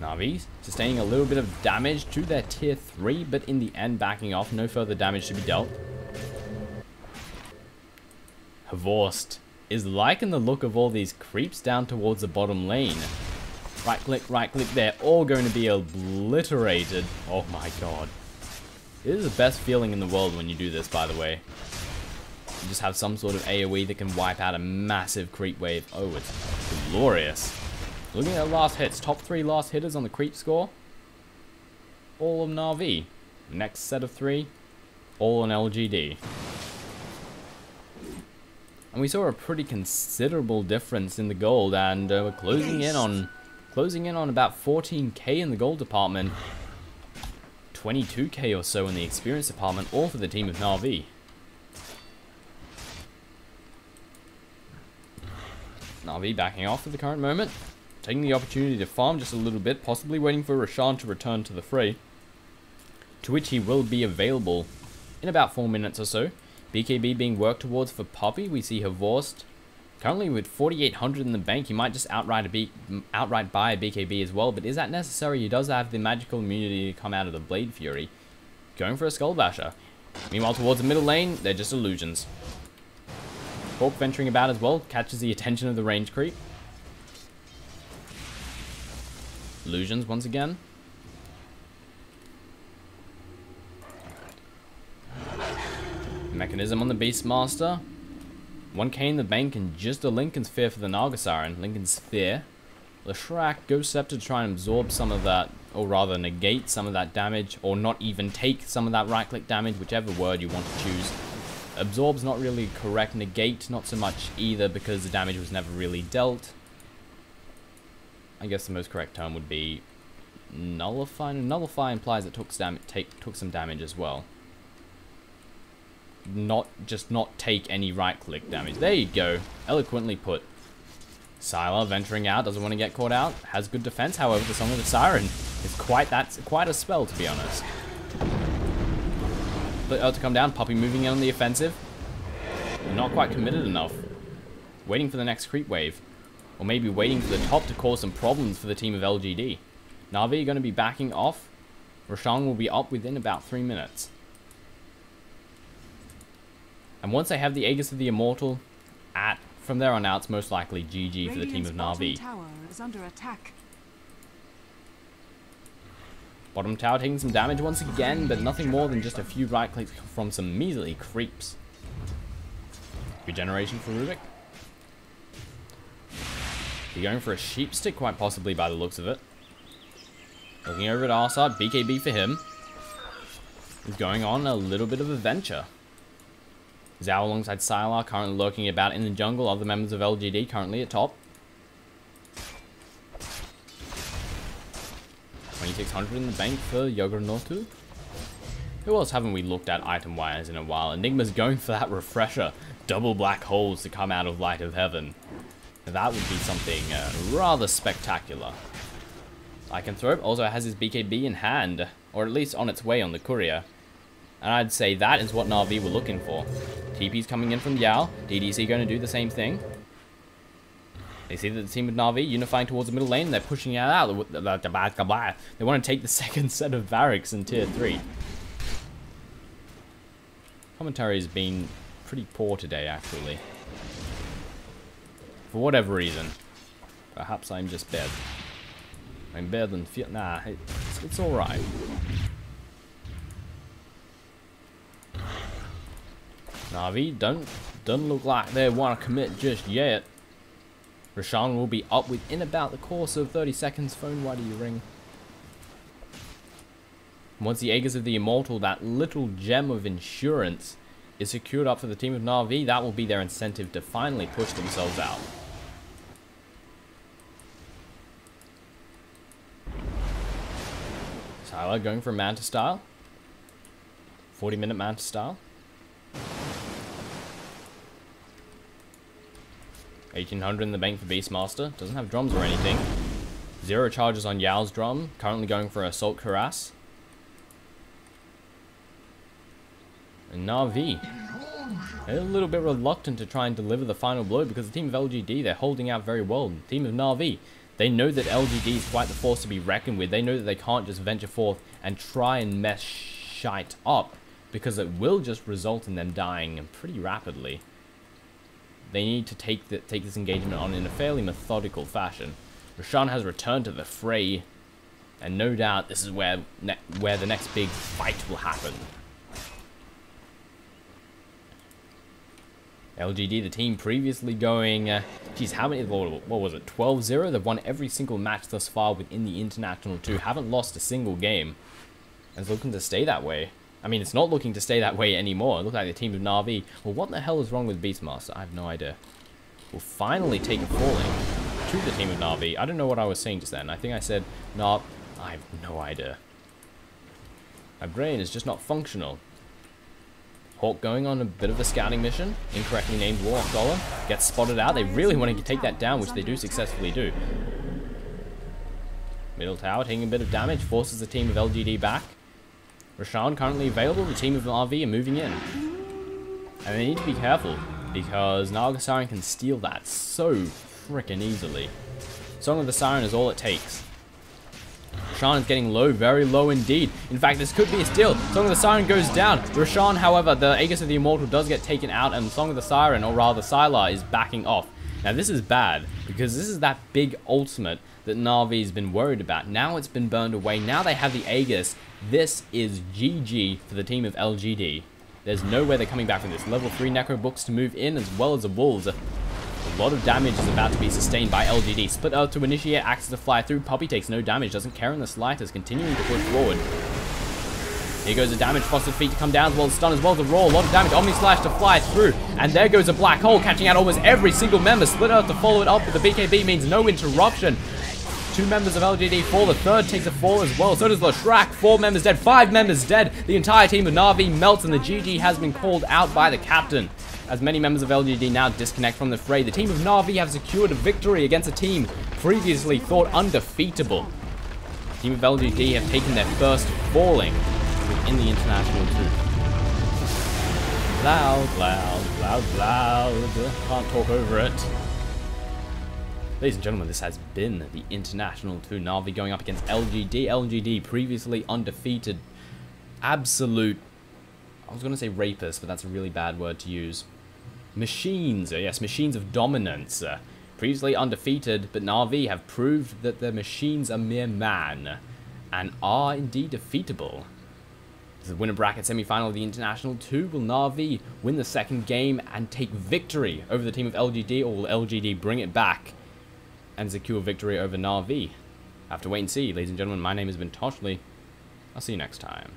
Speaker 1: Na'Vi sustaining a little bit of damage to their tier 3, but in the end backing off. No further damage to be dealt. Havorst is liking the look of all these creeps down towards the bottom lane. Right click, they're all going to be obliterated. Oh my god. It is the best feeling in the world when you do this, by the way. You just have some sort of AoE that can wipe out a massive creep wave. Oh, it's glorious. Looking at last hits, top 3 last hitters on the creep score. All of Na'Vi. Next set of 3, all on LGD. And we saw a pretty considerable difference in the gold, and we're closing in on about 14k in the gold department, 22k or so in the experience department, all for the team of Na'Vi. Na'Vi backing off at the current moment. Taking the opportunity to farm just a little bit, possibly waiting for Roshan to return to the fray, to which he will be available in about 4 minutes or so. BKB being worked towards for Puppey. We see Havorst currently with 4,800 in the bank. He might just outright buy a BKB as well, but is that necessary? He does have the magical immunity to come out of the Blade Fury. Going for a Skull Basher. Meanwhile, towards the middle lane, they're just illusions. Hawk venturing about as well, catches the attention of the range creep. Illusions once again. Mechanism on the Beastmaster. 1k in the bank and just a Lincoln Sphere for the Naga Siren. Lincoln Sphere. Leshrac Ghost Scepter to try and absorb some of that, or rather negate some of that damage, or not even take some of that right click damage, whichever word you want to choose. Absorb's not really correct. Negate, not so much either, because the damage was never really dealt. I guess the most correct term would be nullify. Nullify implies it took some damage as well. Not take any right click damage. There you go. Eloquently put. Sylar venturing out, doesn't want to get caught out. Has good defense, however, the Song of the Siren is quite a spell, to be honest. But to come down, Puppey moving in on the offensive. Not quite committed enough. Waiting for the next creep wave. Or maybe waiting for the top to cause some problems for the team of LGD. Na'Vi are going to be backing off. Roshan will be up within about 3 minutes. And once they have the Aegis of the Immortal, from there on out, it's most likely GG for the team of Na'Vi.
Speaker 3: Tower is under attack.
Speaker 1: Bottom tower taking some damage once again, but nothing more than just a few right clicks from some measly creeps. Regeneration for Rubik. He's going for a sheep stick, quite possibly by the looks of it. Looking over at our side, BKB for him. He's going on a little bit of a venture. Zhao alongside Sylar, currently lurking about in the jungle. Other members of LGD currently at top. 2,600 in the bank for Yogurnotu. Who else haven't we looked at item-wise in a while? Enigma's going for that refresher. Double black holes to come out of Light of Heaven. That would be something rather spectacular. Lycanthrope also has his BKB in hand, or at least on its way on the courier. And I'd say that is what Na'Vi were looking for. TP's coming in from Yao. DDC going to do the same thing. They see that the team of Na'Vi unifying towards the middle lane, and they're pushing it out. They want to take the second set of barracks in tier 3. Commentary has been pretty poor today, actually. For whatever reason. Perhaps I'm just bad. I'm better than... Nah, it's alright. Na'Vi doesn't look like they want to commit just yet. Roshan will be up within about the course of 30 seconds. Phone, why do you ring? Once the Aegis of the Immortal, that little gem of insurance, is secured up for the team of Na'Vi, that will be their incentive to finally push themselves out. Tyler going for Manta style. 40-minute Manta style. 1800 in the bank for Beastmaster. Doesn't have drums or anything. 0 charges on Yao's drum. Currently going for Assault Harass. And Na'Vi, they're a little bit reluctant to try and deliver the final blow because the team of LGD, they're holding out very well. The team of Na'Vi, they know that LGD is quite the force to be reckoned with. They know that they can't just venture forth and try and mess shite up because it will just result in them dying pretty rapidly. They need to take this engagement on in a fairly methodical fashion. Roshan has returned to the fray, and no doubt this is where the next big fight will happen. LGD, the team previously going, geez, how many, what was it, 12-0? They've won every single match thus far within the International 2, haven't lost a single game, and it's looking to stay that way. I mean, it's not looking to stay that way anymore. It looks like the team of Na'Vi, well, what the hell is wrong with Beastmaster? I have no idea. Will finally take a falling to the team of Na'Vi. I don't know what I was saying just then. I think I said, nah, I have no idea. My brain is just not functional. Hawk going on a bit of a scouting mission. Incorrectly named Warlock Golem. Gets spotted out. They really want to take that down, which they do successfully do. Middle tower taking a bit of damage. Forces the team of LGD back. Roshan currently available. The team of RV are moving in. And they need to be careful, because Naga Siren can steal that so freaking easily. Song of the Siren is all it takes. Roshan is getting low, very low indeed. In fact, this could be a steal. Song of the Siren goes down. Roshan, however, the Aegis of the Immortal does get taken out, and Song of the Siren, or rather Sylar, is backing off. Now this is bad, because this is that big ultimate that Na'Vi's been worried about. Now it's been burned away. Now they have the Aegis. This is GG for the team of LGD. There's no way they're coming back from this. Level 3 Necro Books to move in, as well as the Wolves. A lot of damage is about to be sustained by LGD. Split Earth to initiate, Axis to fly through. Puppy takes no damage, doesn't care in the slightest, continuing to push forward. Here goes the damage, Frosted Feet to come down, as well as stun, as well as a roar. A lot of damage, Omni Slash to fly through. And there goes a Black Hole, catching out almost every single member. Split Earth to follow it up, but the BKB means no interruption. 2 members of LGD fall, the third takes a fall as well. So does Lashrak, 4 members dead, 5 members dead. The entire team of Na'Vi melts, and the GG has been called out by the captain, as many members of LGD now disconnect from the fray. The team of Na'Vi have secured a victory against a team previously thought undefeatable. The team of LGD have taken their first falling within the International 2. Loud, loud, loud, loud. Can't talk over it. Ladies and gentlemen, this has been the International 2. Na'Vi going up against LGD. LGD previously undefeated. Absolute, I was going to say rapists, but that's a really bad word to use. Machines, yes, machines of dominance. Previously undefeated, but Na'Vi have proved that their machines are mere man, and are indeed defeatable. This is the winner bracket semi-final of the International 2. Will Na'Vi win the second game and take victory over the team of LGD, or will LGD bring it back and secure victory over Na'Vi? Have to wait and see. Ladies and gentlemen, my name has been Toshley. I'll see you next time.